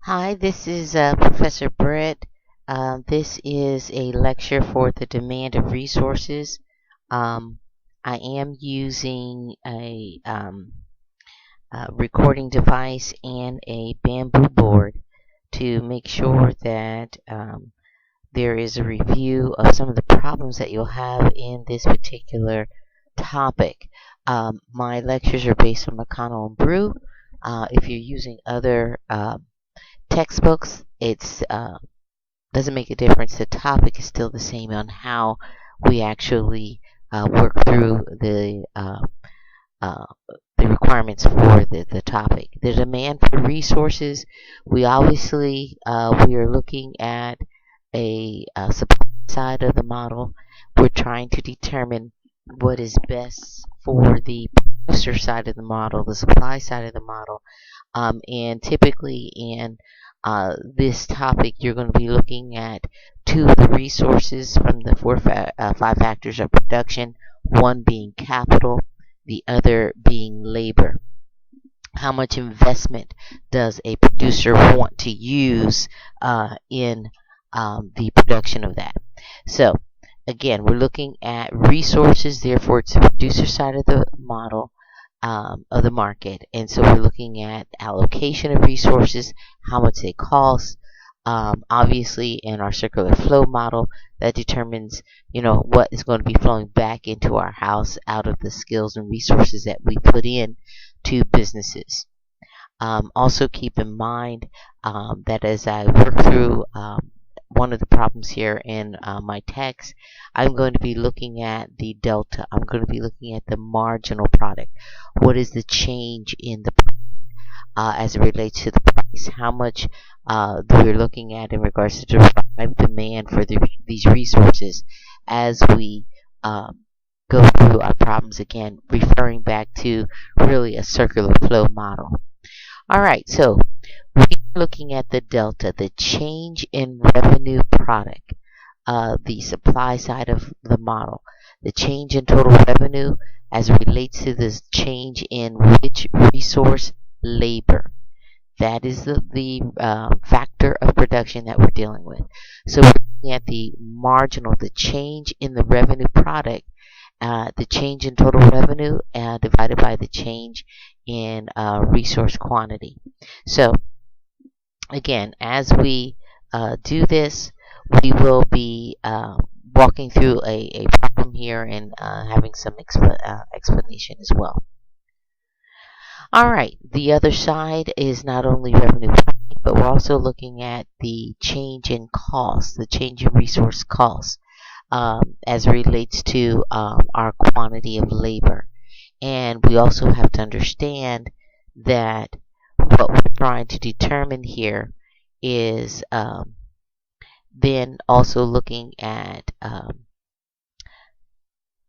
Hi, this is Professor Brett. This is a lecture for the demand of resources. Um, I am using a recording device and a bamboo board to make sure that there is a review of some of the problems that you'll have in this particular topic. My lectures are based on McConnell and Brew. If you're using other textbooks, it's doesn't make a difference. The topic is still the same on how we actually work through uh, the requirements for the topic. The demand for resources, we obviously we are looking at a supply side of the model. We're trying to determine what is best for the producer side of the model, the supply side of the model. And typically in this topic, you're going to be looking at two of the resources from the five factors of production, one being capital, the other being labor. How much investment does a producer want to use in the production of that? So, again, we're looking at resources, therefore, it's the producer side of the model. Of the market, and so we're looking at allocation of resources, how much they cost. Obviously, in our circular flow model, that determines, what is going to be flowing back into our house out of the skills and resources that we put in to businesses. Also, keep in mind that as I work through one of the problems here in my text, I'm going to be looking at the delta. I'm going to be looking at the marginal product. What is the change in the as it relates to the price? How much we're looking at in regards to derived demand for these resources as we go through our problems, again, referring back to really a circular flow model. All right, so we're looking at the delta, the change in revenue product, the supply side of the model, the change in total revenue as it relates to this change in which resource? Labor. That is the factor of production that we're dealing with. So we're looking at the marginal, the change in the revenue product, the change in total revenue divided by the change in resource quantity. So again, as we do this, we will be walking through a problem here and having some explanation as well. All right, the other side is not only revenue planning, but we're also looking at the change in cost, the change in resource costs as it relates to our quantity of labor. And we also have to understand that what we're trying to determine here is then also looking at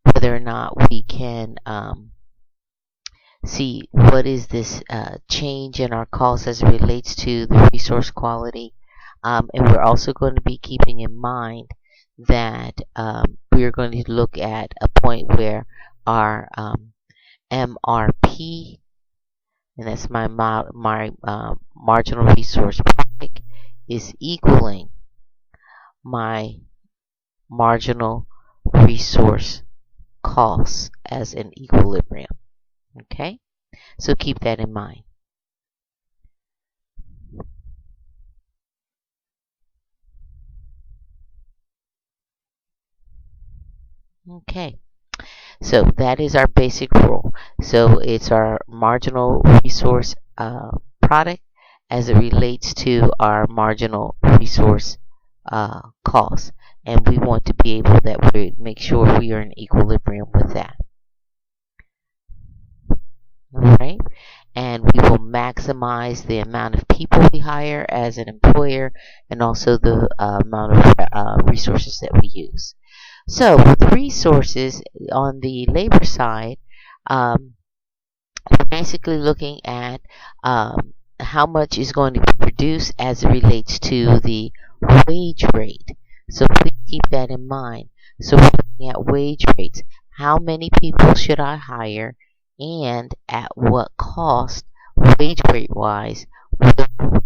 whether or not we can see what is this change in our costs as it relates to the resource quality. And we're also going to be keeping in mind that we are going to look at a point where our MRP, and that's my marginal resource product, is equaling my marginal resource costs as an equilibrium. Okay, so keep that in mind. Okay, so that is our basic rule. So it's our marginal resource product as it relates to our marginal resource cost, and we want to be able that we make sure we are in equilibrium with that. All right, and we will maximize the amount of people we hire as an employer, and also the amount of resources that we use. So with resources on the labor side, we're basically looking at how much is going to be produced as it relates to the wage rate. So please keep that in mind. So we're looking at wage rates. How many people should I hire, and at what cost, wage rate wise, will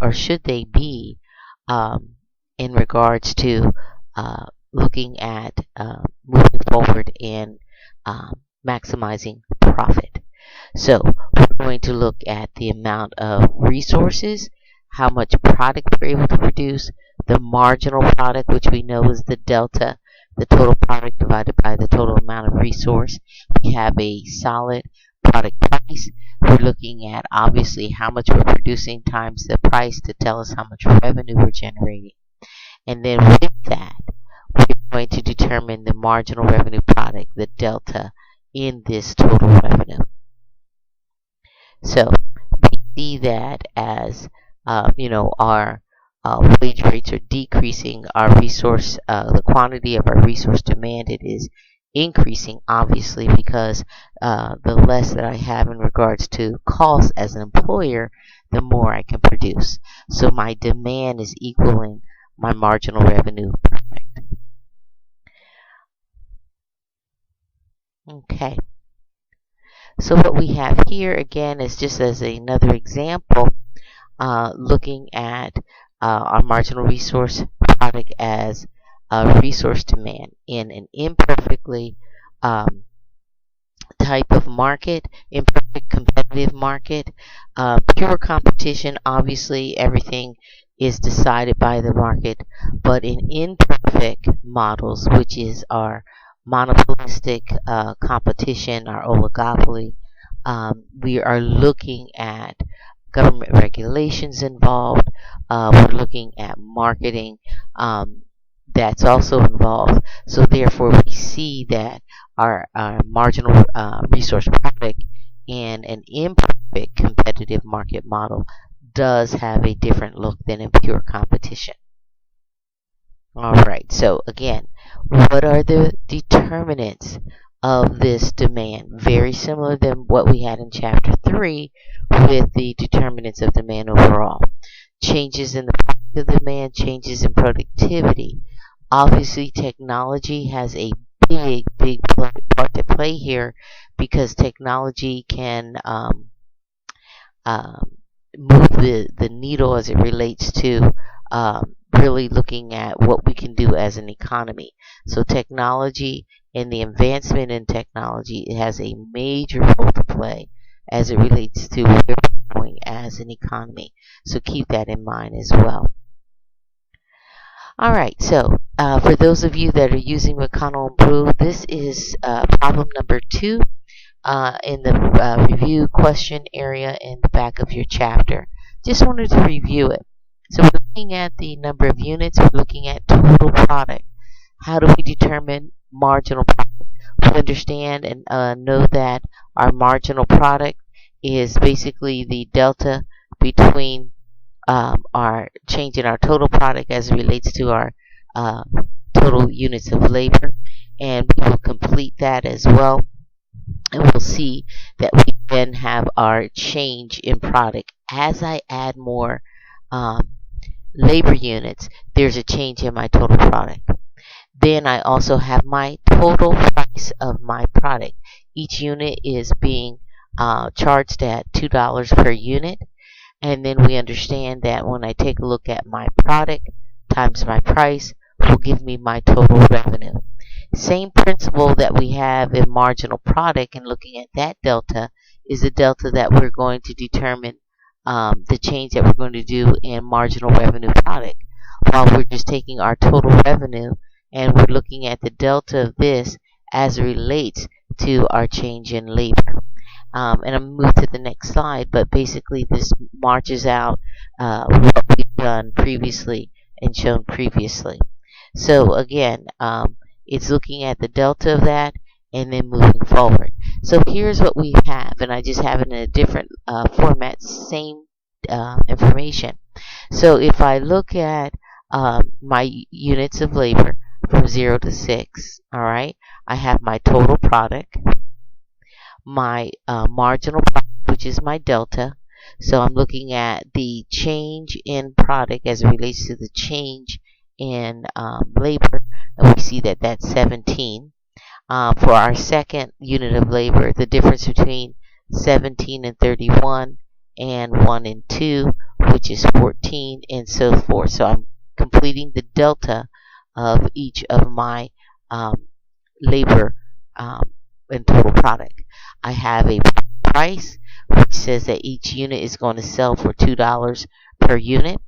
or should they be in regards to looking at moving forward and maximizing profit? So we're going to look at the amount of resources, how much product we're able to produce, the marginal product, which we know is the delta, the total product divided by the total amount of resource. We have a solid product price. We're looking at obviously how much we're producing times the price to tell us how much revenue we're generating. And then with that, we're going to determine the marginal revenue product, the delta in this total revenue. So we see that as our wage rates are decreasing, our resource, the quantity of our resource demanded is increasing, obviously, because the less that I have in regards to cost as an employer, the more I can produce. So my demand is equaling my marginal revenue product. Okay. So what we have here again is just as another example, looking at our marginal resource product as a resource demand in an imperfectly type of market, imperfect competitive market. Pure competition, obviously everything is decided by the market, but in imperfect models, which is our monopolistic competition, our oligopoly, we are looking at government regulations involved. We're looking at marketing that's also involved. So therefore, we see that our marginal resource product in an imperfect competitive market model does have a different look than in pure competition. Alright, so again, what are the determinants of this demand? Very similar than what we had in chapter 3 with the determinants of demand overall. Changes in the product of demand, changes in productivity. Obviously, technology has a big part to play here because technology can move the needle as it relates to really looking at what we can do as an economy. So technology and the advancement in technology, it has a major role to play as it relates to where we're going as an economy. So keep that in mind as well. Alright, so for those of you that are using Microeconomics Improve, this is problem number 2 in the review question area in the back of your chapter. Just wanted to review it. So we're looking at the number of units, we're looking at total product. How do we determine marginal product? We understand and know that our marginal product is basically the delta between our change in our total product as it relates to our total units of labor, and we will complete that as well, and we'll see that we then have our change in product. As I add more labor units, there's a change in my total product. Then I also have my total price of my product. Each unit is being charged at $2 per unit. And then we understand that when I take a look at my product times my price will give me my total revenue. Same principle that we have in marginal product, and looking at that delta is the delta that we're going to determine the change that we're going to do in marginal revenue product. While we're just taking our total revenue and we're looking at the delta of this as it relates to our change in labor. And I'm going to move to the next slide, but basically this marches out what we've done previously and shown previously. So again, it's looking at the delta of that and then moving forward. So here's what we have, and I just have it in a different format, same information. So if I look at my units of labor from 0 to 6, all right, I have my total product, my marginal product, which is my delta. So I'm looking at the change in product as it relates to the change in labor, and we see that that's 17. For our second unit of labor, the difference between 17 and 31 and 1 and 2 which is 14, and so forth. So I'm completing the delta of each of my labor and total product. I have a price which says that each unit is going to sell for $2 per unit.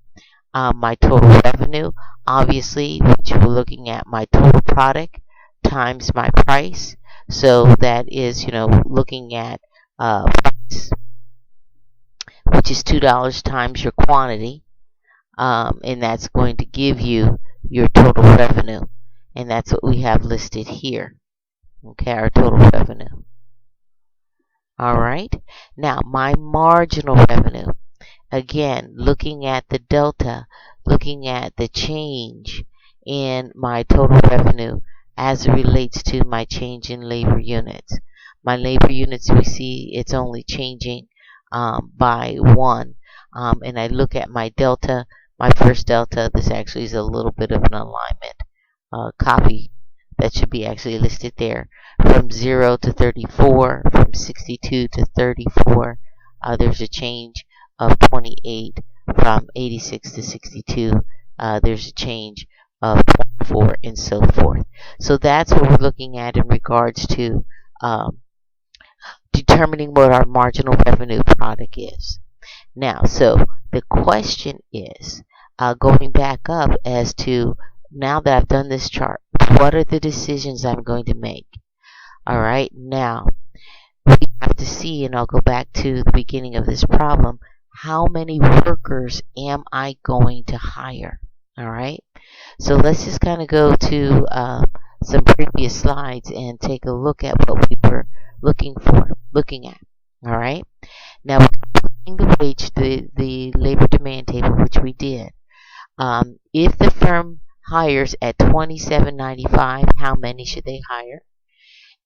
My total revenue, obviously, which we're looking at my total product times my price. So that is, looking at price, which is $2 times your quantity, and that's going to give you your total revenue, and that's what we have listed here. Okay, our total revenue. All right. Now, my marginal revenue. Again, looking at the delta, looking at the change in my total revenue as it relates to my change in labor units. My labor units, we see it's only changing by 1. And I look at my delta, my first delta. This actually is a little bit of an alignment copy that should be actually listed there. From 0 to 34, from 62 to 34, there's a change of 28. From 86 to 62, there's a change of 24, and so forth. So that's what we're looking at in regards to determining what our marginal revenue product is. Now, so the question is, going back up as to, now that I've done this chart, what are the decisions I'm going to make? All right, now we have to see, and I'll go back to the beginning of this problem, how many workers am I going to hire? All right, so let's just kind of go to some previous slides and take a look at what we were looking at. All right, now the wage, the labor demand table, which we did. If the firm hires at $27.95, how many should they hire?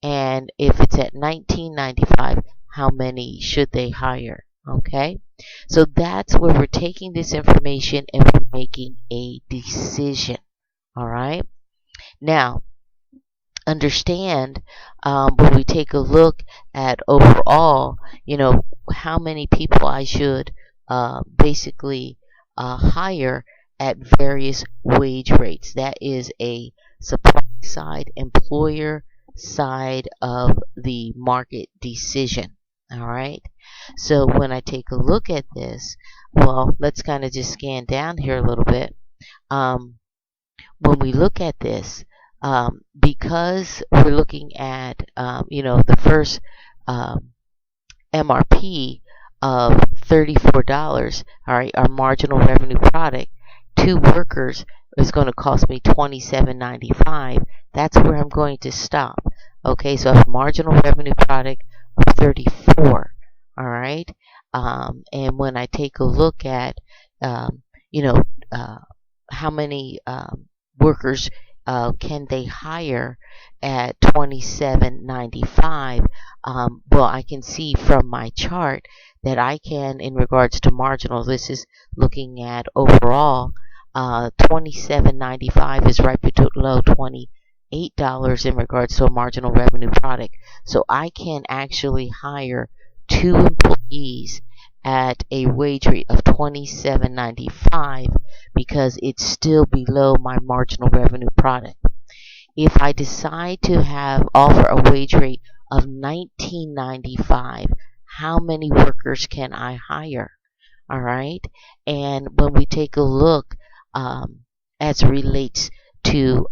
And if it's at $19.95, how many should they hire? Okay, so that's where we're taking this information and we're making a decision. All right, now understand when we take a look at overall, how many people I should basically hire at various wage rates. That is a supply side, employer side of the market decision. All right, so when I take a look at this, well, let's kind of just scan down here a little bit. When we look at this, because we're looking at the first MRP of $34, all right, our marginal revenue product, 2 workers is going to cost me $27.95. That's where I'm going to stop. Okay, so I have a marginal revenue product of 34. All right, and when I take a look at how many workers can they hire at $27.95, well, I can see from my chart that I can, in regards to marginal, this is looking at overall, $27.95 is right below $28 in regards to a marginal revenue product. So I can actually hire 2 employees at a wage rate of $27.95 because it's still below my marginal revenue product. If I decide to offer a wage rate of $19.95, how many workers can I hire? All right, and when we take a look as it relates to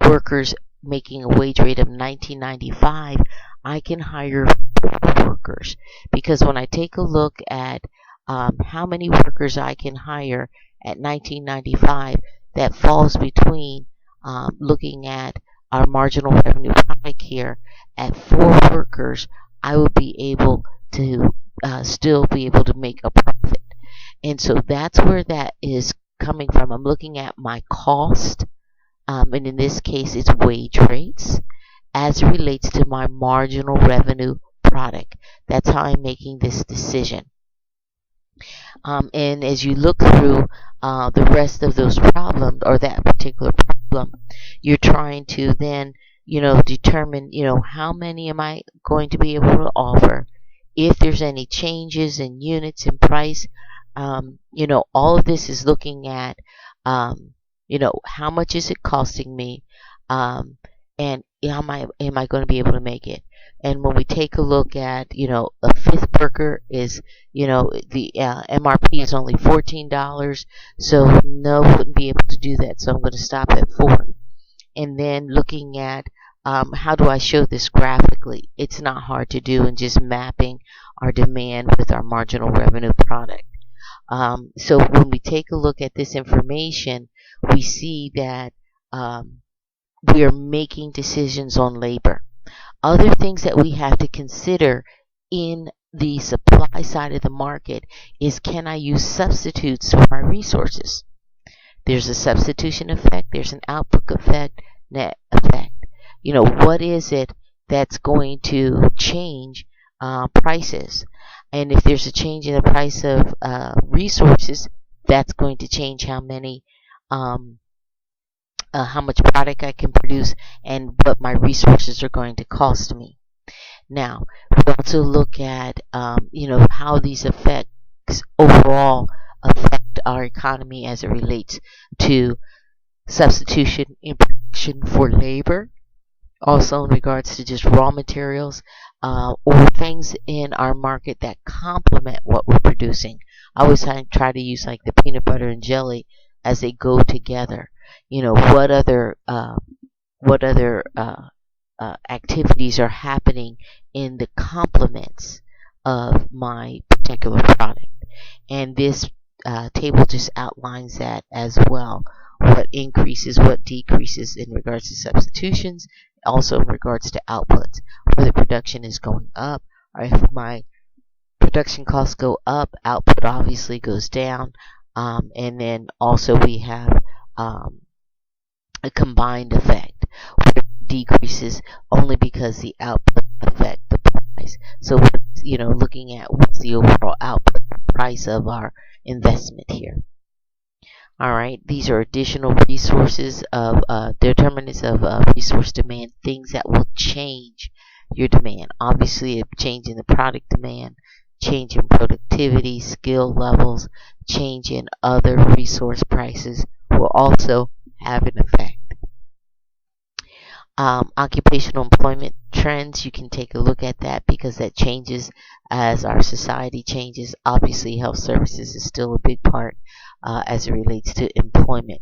workers making a wage rate of $19.95, I can hire 4 workers, because when I take a look at how many workers I can hire at $19.95, that falls between looking at our marginal revenue product here at 4 workers, I will be able to still be able to make a profit. And so that's where that is coming from. I'm looking at my cost, and in this case it's wage rates, as it relates to my marginal revenue product. That's how I'm making this decision. And as you look through the rest of those problems, or that particular problem, you're trying to then, determine, how many am I going to be able to offer, if there's any changes in units and price, All of this is looking at, how much is it costing me, um, and am I going to be able to make it? And when we take a look at, a fifth burger is, the MRP is only $14, so no, wouldn't be able to do that. So I'm going to stop at 4. And then looking at, how do I show this graphically? It's not hard to do, and just mapping our demand with our marginal revenue product. So when we take a look at this information, we see that, we are making decisions on labor. Other things that we have to consider in the supply side of the market is, can I use substitutes for my resources? There's a substitution effect, there's an output effect, net effect. What is it that's going to change prices? And if there's a change in the price of resources, that's going to change how much product I can produce and what my resources are going to cost me. Now, we also look at, how these effects overall affect our economy as it relates to substitution in production for labor, also in regards to just raw materials, or things in our market that complement what we're producing. I always try to use like the peanut butter and jelly as they go together. What other activities are happening in the complements of my particular product? And this table just outlines that as well. What increases, what decreases in regards to substitutions, also in regards to outputs. Whether production is going up, or if my production costs go up, output obviously goes down. And then also we have a combined effect, where it decreases only because the output affect the price. So, looking at what's the overall output price of our investment here. All right, these are additional resources of determinants of resource demand, things that will change your demand. Obviously, a change in the product demand, change in productivity, skill levels, change in other resource prices will also have an effect. Occupational employment trends, you can take a look at that because that changes as our society changes. Obviously, health services is still a big part as it relates to employment.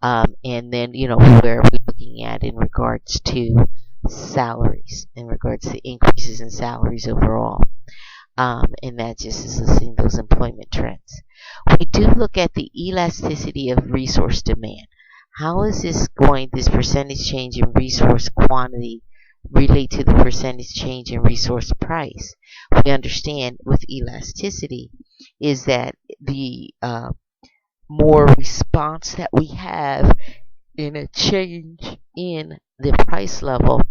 And then, where are we looking at in regards to salaries, in regards to increases in salaries overall. And that just is listing those employment trends. We do look at the elasticity of resource demand. How is this percentage change in resource quantity relate to the percentage change in resource price? We understand with elasticity is that the more response that we have in a change in the price level,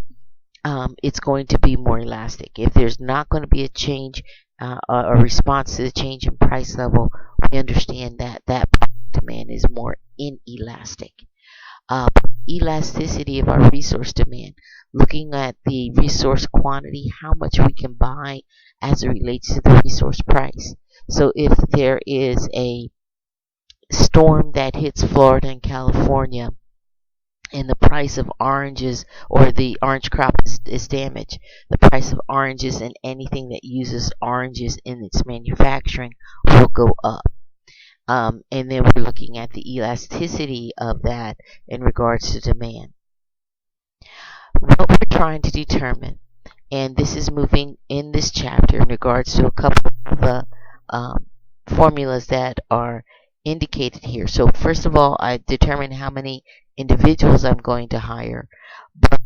it's going to be more elastic. If there's not going to be a change, a response to the change in price level, we understand that demand is more inelastic. Elasticity of our resource demand, looking at the resource quantity, how much we can buy as it relates to the resource price. So if there is a storm that hits Florida and California, and the price of oranges, or the orange crop is damaged, the price of oranges and anything that uses oranges in its manufacturing will go up. And then we're looking at the elasticity of that in regards to demand. What we're trying to determine, and this is moving in this chapter in regards to a couple of formulas that are indicated here. So first of all, I determine how many individuals I'm going to hire. But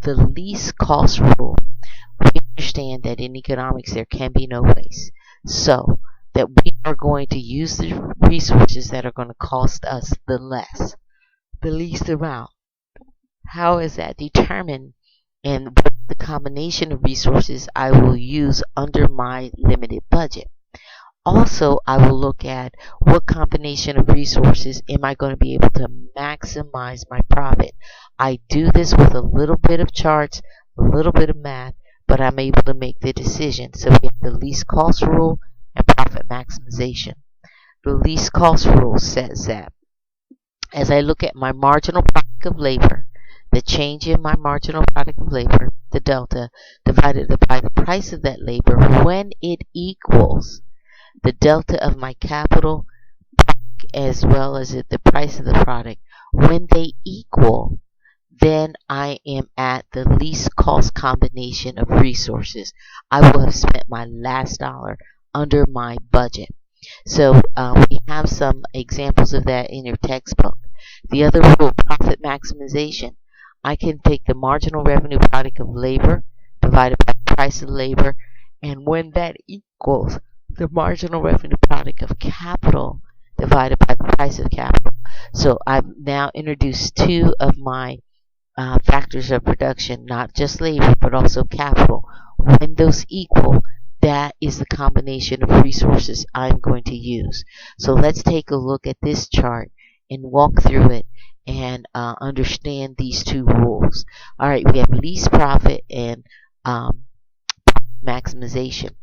the least cost rule, we understand that in economics there can be no waste. So that we are going to use the resources that are going to cost us the least amount. How is that determined? And what the combination of resources I will use under my limited budget. Also, I will look at what combination of resources am I going to be able to maximize my profit. I do this with a little bit of charts, a little bit of math, but I'm able to make the decision. So we have the least cost rule and profit maximization. The least cost rule says that as I look at my marginal product of labor, the change in my marginal product of labor, the delta, divided by the price of that labor, when it equals the delta of my capital as well as the price of the product, when they equal, then I am at the least cost combination of resources. I will have spent my last dollar under my budget. So we have some examples of that in your textbook. The other rule, profit maximization. I can take the marginal revenue product of labor divided by the price of labor, and when that equals the marginal revenue product of capital divided by the price of capital. So I've now introduced two of my factors of production, not just labor, but also capital. When those equal, that is the combination of resources I'm going to use. So let's take a look at this chart and walk through it and understand these two rules. All right, we have least profit and maximization.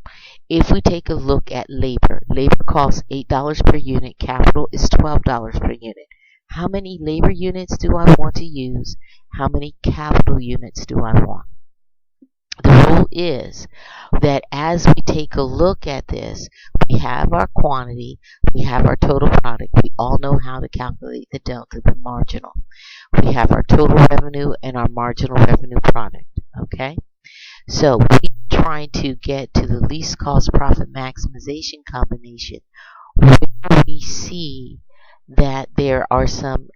If we take a look at labor, labor costs $8 per unit, capital is $12 per unit. How many labor units do I want to use? How many capital units do I want? The rule is that as we take a look at this, we have our quantity, we have our total product. We all know how to calculate the delta, the marginal. We have our total revenue and our marginal revenue product. Okay? So we're trying to get to the least cost profit maximization combination where we see that there are some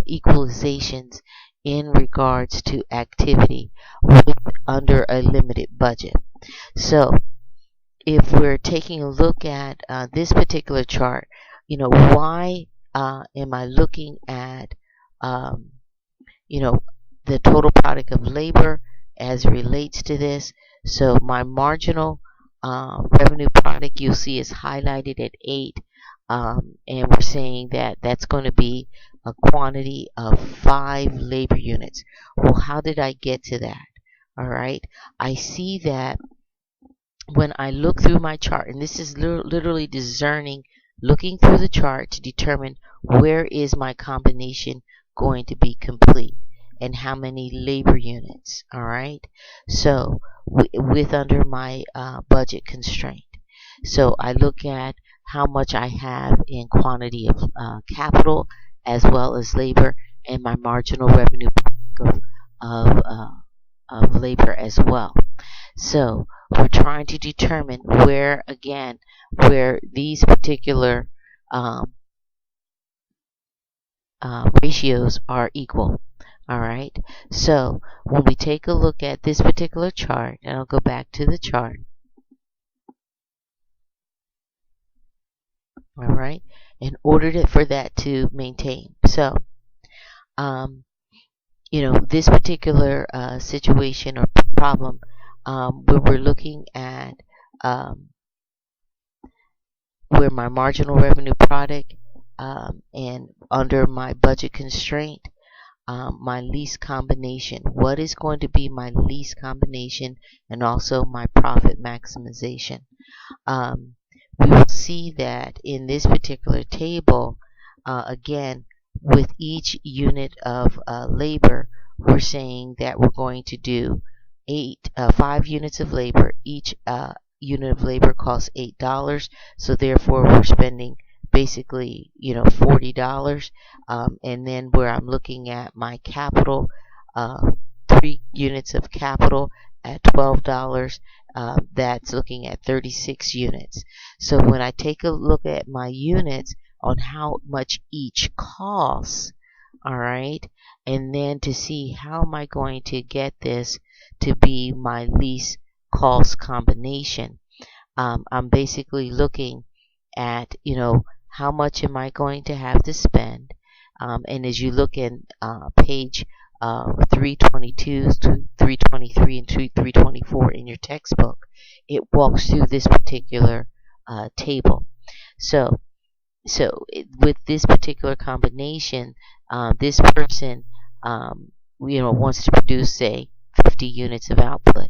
equalizations in regards to activity under a limited budget. So if we're taking a look at this particular chart, why am I looking at the total product of labor as it relates to this? So my marginal revenue product, you'll see, is highlighted at 8, and we're saying that that's going to be a quantity of 5 labor units. Well, how did I get to that? All right, I see that when I look through my chart, and this is literally discerning, looking through the chart to determine where is my combination going to be complete and how many labor units. All right, so with under my budget constraint. So I look at how much I have in quantity of capital as well as labor, and my marginal revenue of labor as well. So we're trying to determine where these particular ratios are equal. All right. So when we take a look at this particular chart, and I'll go back to the chart. All right, in order for that to maintain. So, this particular situation or problem, where we're looking at where my marginal revenue product and under my budget constraint, my least combination. What is going to be my least combination and also my profit maximization? We will see that in this particular table, again, with each unit of labor, we're saying that we're going to do 5 units of labor. Each unit of labor costs $8, so therefore we're spending basically $40. And then where I'm looking at my capital, 3 units of capital at $12, that's looking at 36 units. So when I take a look at my units on how much each costs, all right, and then to see how am I going to get this to be my least cost combination, I'm basically looking at how much am I going to have to spend, and as you look in page 322, 323, and 324 in your textbook, it walks through this particular table. So with this particular combination, this person wants to produce, say, 50 units of output.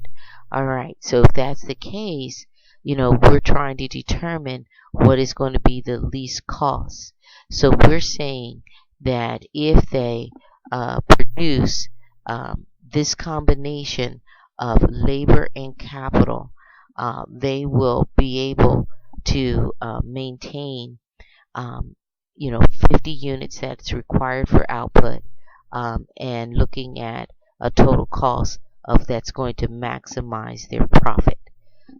All right, so if that's the case, we're trying to determine what is going to be the least cost. So we're saying that if they produce this combination of labor and capital, they will be able to maintain, um, 50 units that's required for output, and looking at a total cost of that's going to maximize their profit.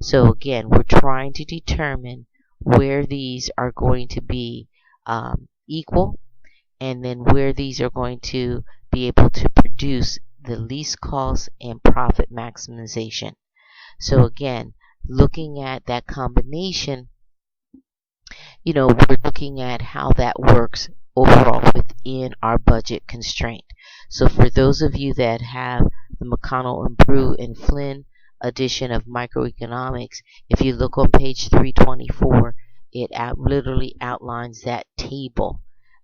So again, we're trying to determine where these are going to be equal, and then where these are going to be able to produce the least cost and profit maximization. So again, looking at that combination, we're looking at how that works overall within our budget constraint. So for those of you that have the McConnell and Brew and Flynn edition of Microeconomics, if you look on page 324, it literally outlines that table,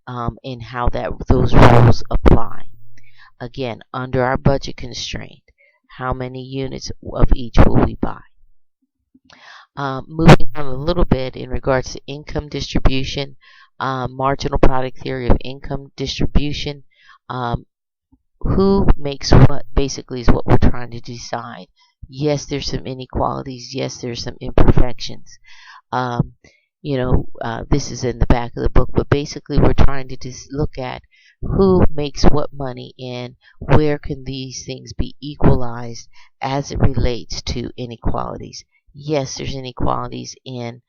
and how those rules apply. Again, under our budget constraint, how many units of each will we buy? Moving on a little bit in regards to income distribution, marginal product theory of income distribution, who makes what basically is what we're trying to decide. Yes, there's some inequalities. Yes, there's some imperfections. This is in the back of the book, but basically we're trying to just look at who makes what money and where can these things be equalized as it relates to inequalities. Yes, there's inequalities in,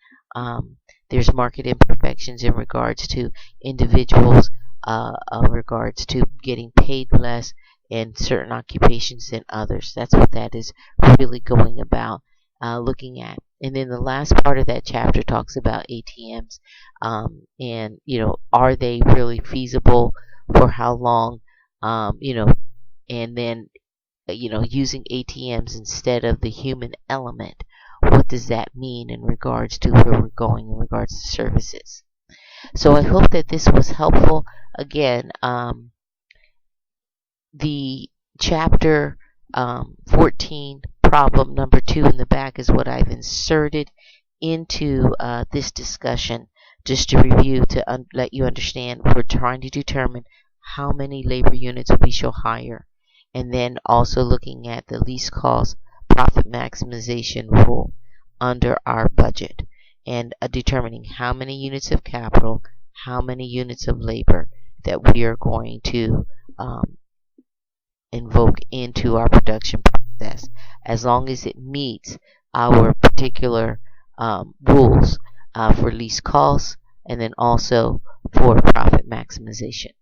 there's market imperfections in regards to individuals, regards to getting paid less in certain occupations than others. That's what that is really going about, looking at. And then the last part of that chapter talks about ATMs, and are they really feasible, for how long, and then using ATMs instead of the human element. What does that mean in regards to where we're going in regards to services? So I hope that this was helpful. Again, the chapter 14, problem number 2 in the back is what I've inserted into this discussion, just to review, to let you understand. We're trying to determine how many labor units we shall hire, and then also looking at the least cost profit maximization rule under our budget, and determining how many units of capital, how many units of labor that we are going to invoke into our production process, as long as it meets our particular rules for least cost, and then also for profit maximization.